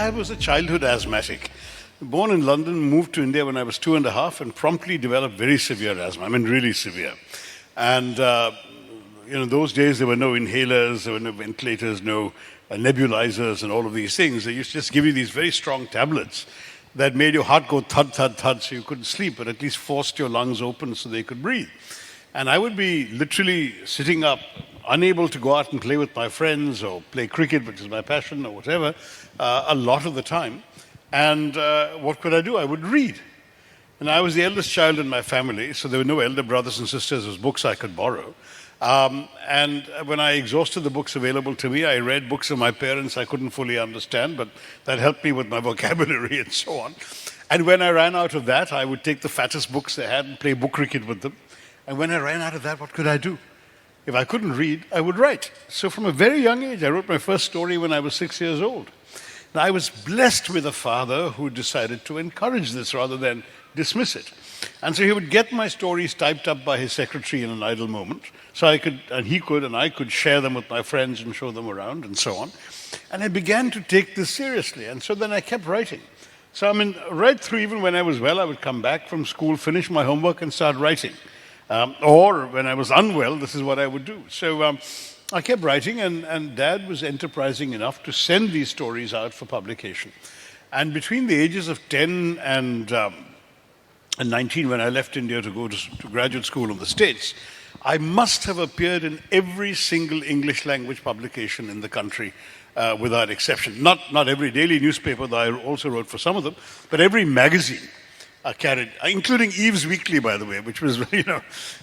I was a childhood asthmatic. Born in London, moved to India when I was 2.5 and promptly developed very severe asthma. I mean, really severe. And, those days there were no inhalers, there were no ventilators, no nebulizers and all of these things. They used to just give you these very strong tablets that made your heart go thud, thud, thud, so you couldn't sleep, but at least forced your lungs open so they could breathe. And I would be literally sitting up, unable to go out and play with my friends or play cricket, which is my passion, or whatever, a lot of the time. And what could I do? I would read. And I was the eldest child in my family, so there were no elder brothers and sisters. There was books I could borrow. And when I exhausted the books available to me, I read books of my parents I couldn't fully understand, but that helped me with my vocabulary and so on. And when I ran out of that, I would take the fattest books they had and play book cricket with them. And when I ran out of that, what could I do? If I couldn't read, I would write. So from a very young age, I wrote my first story when I was 6 years old. Now, I was blessed with a father who decided to encourage this rather than dismiss it. And so he would get my stories typed up by his secretary in an idle moment. So I could share them with my friends and show them around and so on. And I began to take this seriously. And so then I kept writing. So right through, even when I was well, I would come back from school, finish my homework and start writing. Or when I was unwell, this is what I would do. So I kept writing, and Dad was enterprising enough to send these stories out for publication. And between the ages of 10 and 19, when I left India to go to graduate school in the States, I must have appeared in every single English language publication in the country, without exception. Not every daily newspaper, though I also wrote for some of them, but every magazine I carried, including Eve's Weekly, by the way, which was,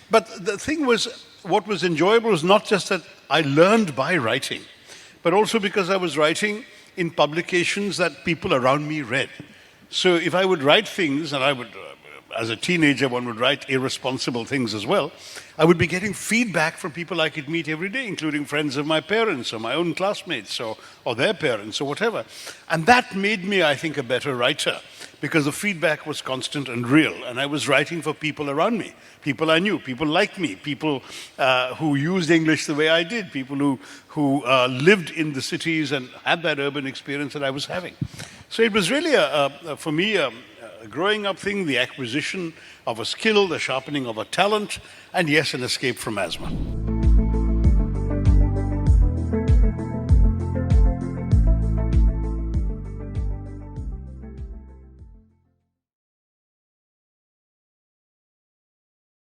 But the thing was, what was enjoyable was not just that I learned by writing, but also because I was writing in publications that people around me read. So if I would write things, and I would, as a teenager, one would write irresponsible things as well, I would be getting feedback from people I could meet every day, including friends of my parents or my own classmates or their parents or whatever. And that made me, I think, a better writer, because the feedback was constant and real. And I was writing for people around me, people I knew, people like me, people who used English the way I did, people who lived in the cities and had that urban experience that I was having. So it was really, for me, a growing up thing, the acquisition of a skill, the sharpening of a talent, and yes, an escape from asthma.